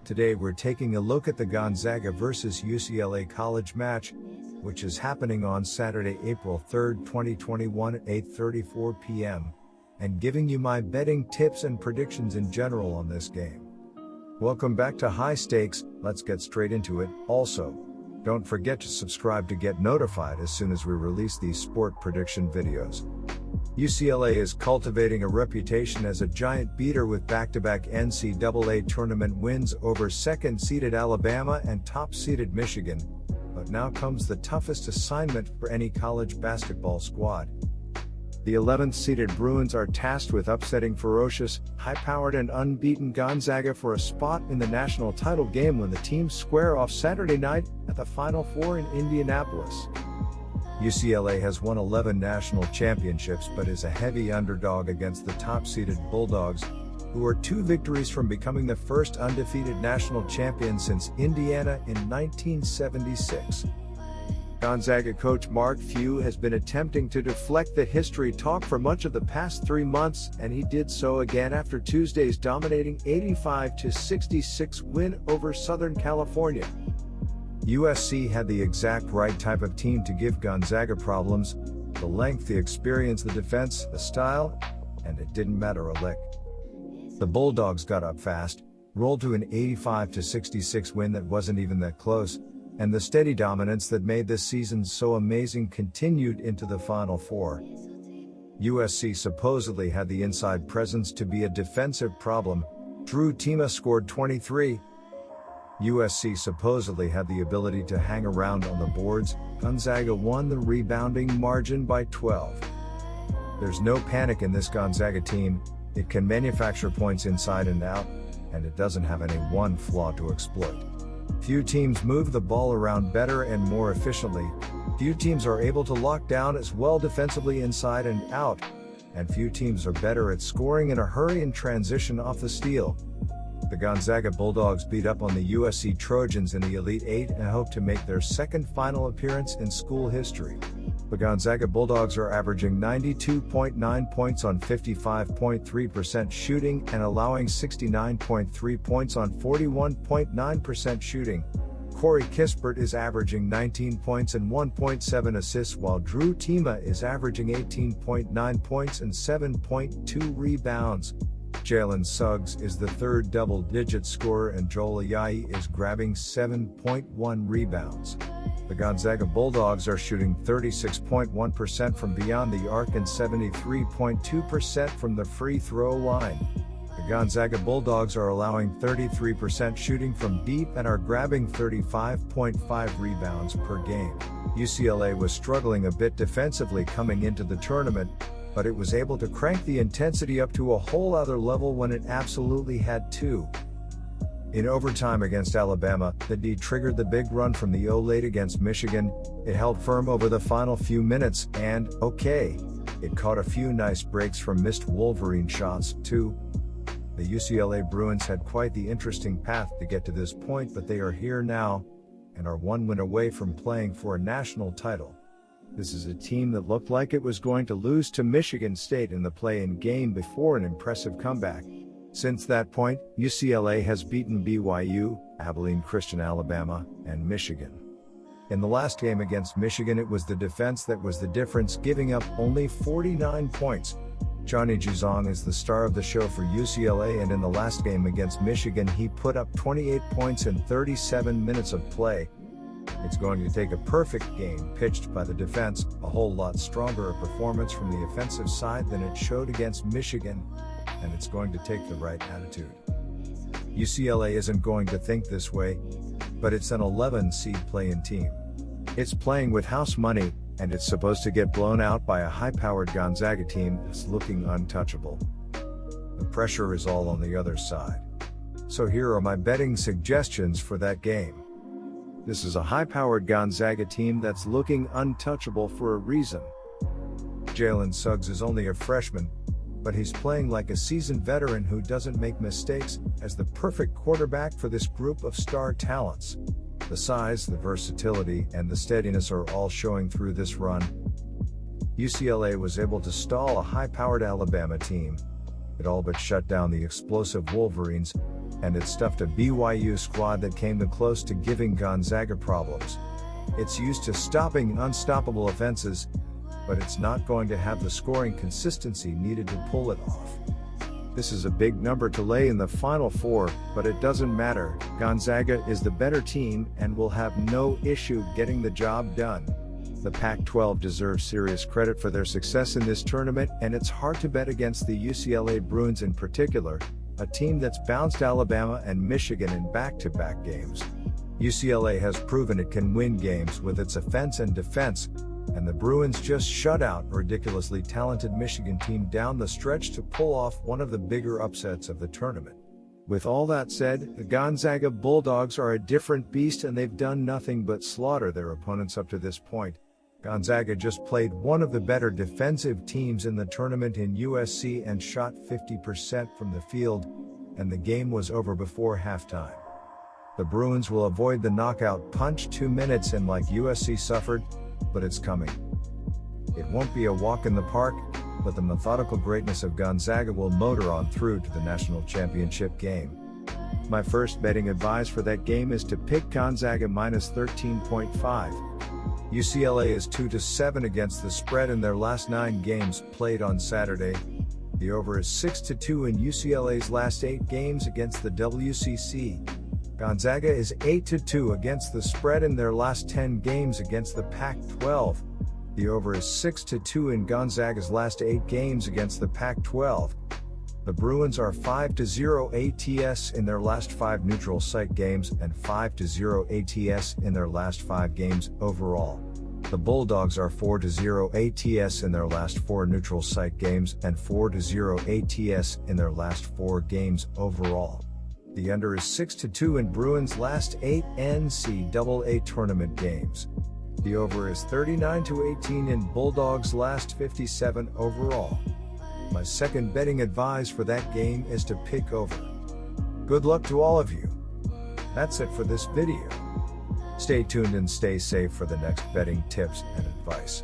Today we're taking a look at the Gonzaga vs UCLA college match, which is happening on Saturday, April 3, 2021 at 8:34 p.m., and giving you my betting tips and predictions in general on this game. Welcome back to High Stakes. Let's get straight into it. Also, don't forget to subscribe to get notified as soon as we release these sport prediction videos. UCLA is cultivating a reputation as a giant beater with back-to-back NCAA tournament wins over second-seeded Alabama and top-seeded Michigan, but now comes the toughest assignment for any college basketball squad. The 11th-seeded Bruins are tasked with upsetting ferocious, high-powered and unbeaten Gonzaga for a spot in the national title game when the teams square off Saturday night at the Final Four in Indianapolis. UCLA has won 11 national championships but is a heavy underdog against the top-seeded Bulldogs, who are 2 victories from becoming the first undefeated national champion since Indiana in 1976. Gonzaga coach Mark Few has been attempting to deflect the history talk for much of the past 3 months, and he did so again after Tuesday's dominating 85-66 win over Southern California. USC had the exact right type of team to give Gonzaga problems: the length, the experience, the defense, the style, and it didn't matter a lick. The Bulldogs got up fast, rolled to an 85-66 win that wasn't even that close, and the steady dominance that made this season so amazing continued into the Final Four. USC supposedly had the inside presence to be a defensive problem. Drew Timme scored 23. USC supposedly had the ability to hang around on the boards. Gonzaga won the rebounding margin by 12. There's no panic in this Gonzaga team. It can manufacture points inside and out, and it doesn't have any one flaw to exploit. Few teams move the ball around better and more efficiently. Few teams are able to lock down as well defensively inside and out, and few teams are better at scoring in a hurry and transition off the steal. The Gonzaga Bulldogs beat up on the USC Trojans in the Elite Eight and hope to make their second final appearance in school history. The Gonzaga Bulldogs are averaging 92.9 points on 55.3% shooting and allowing 69.3 points on 41.9% shooting. Corey Kispert is averaging 19 points and 1.7 assists, while Drew Timme is averaging 18.9 points and 7.2 rebounds. Jalen Suggs is the third double-digit scorer, and Joel Ayayi is grabbing 7.1 rebounds. The Gonzaga Bulldogs are shooting 36.1% from beyond the arc and 73.2% from the free throw line. The Gonzaga Bulldogs are allowing 33% shooting from deep and are grabbing 35.5 rebounds per game. UCLA was struggling a bit defensively coming into the tournament, but it was able to crank the intensity up to a whole other level when it absolutely had to. In overtime against Alabama, the D triggered the big run from the O late against Michigan. It held firm over the final few minutes, and, it caught a few nice breaks from missed Wolverine shots, too. The UCLA Bruins had quite the interesting path to get to this point, but they are here now, and are 1 win away from playing for a national title. This is a team that looked like it was going to lose to Michigan State in the play-in game before an impressive comeback. Since that point, UCLA has beaten BYU, Abilene Christian, Alabama, and Michigan. In the last game against Michigan, it was the defense that was the difference, giving up only 49 points. Johnny Juzang is the star of the show for UCLA, and in the last game against Michigan he put up 28 points in 37 minutes of play. It's going to take a perfect game pitched by the defense, a whole lot stronger a performance from the offensive side than it showed against Michigan, and it's going to take the right attitude. UCLA isn't going to think this way, but it's an 11-seed play-in team. It's playing with house money, and it's supposed to get blown out by a high-powered Gonzaga team that's looking untouchable. The pressure is all on the other side. So here are my betting suggestions for that game. This is a high-powered Gonzaga team that's looking untouchable for a reason. Jalen Suggs is only a freshman, but he's playing like a seasoned veteran who doesn't make mistakes, as the perfect quarterback for this group of star talents. The size, the versatility, and the steadiness are all showing through this run. UCLA was able to stall a high-powered Alabama team. It all but shut down the explosive Wolverines, and it stuffed a BYU squad that came the close to giving Gonzaga problems. It's used to stopping unstoppable offenses, but it's not going to have the scoring consistency needed to pull it off. This is a big number to lay in the Final Four, but it doesn't matter. Gonzaga is the better team and will have no issue getting the job done. The Pac-12 deserves serious credit for their success in this tournament, and it's hard to bet against the UCLA Bruins in particular, a team that's bounced Alabama and Michigan in back-to-back games. UCLA has proven it can win games with its offense and defense, and the Bruins just shut out a ridiculously talented Michigan team down the stretch to pull off one of the bigger upsets of the tournament. With all that said, the Gonzaga Bulldogs are a different beast and they've done nothing but slaughter their opponents up to this point. Gonzaga just played one of the better defensive teams in the tournament in USC and shot 50% from the field, and the game was over before halftime. The Bruins will avoid the knockout punch 2 minutes in like USC suffered, but it's coming. It won't be a walk in the park, but the methodical greatness of Gonzaga will motor on through to the national championship game. My first betting advice for that game is to pick Gonzaga minus 13.5. UCLA is 2-7 against the spread in their last 9 games played on Saturday. The over is 6-2 in UCLA's last 8 games against the WCC. Gonzaga is 8-2 against the spread in their last 10 games against the Pac-12. The over is 6-2 in Gonzaga's last 8 games against the Pac-12. The Bruins are 5-0 ATS in their last 5 neutral site games and 5-0 ATS in their last 5 games overall. The Bulldogs are 4-0 ATS in their last 4 neutral site games and 4-0 ATS in their last 4 games overall. The under is 6-2 in Bruins' last 8 NCAA tournament games. The over is 39-18 in Bulldogs' last 57 overall. My second betting advice for that game is to pick over. Good luck to all of you. That's it for this video. Stay tuned and stay safe for the next betting tips and advice.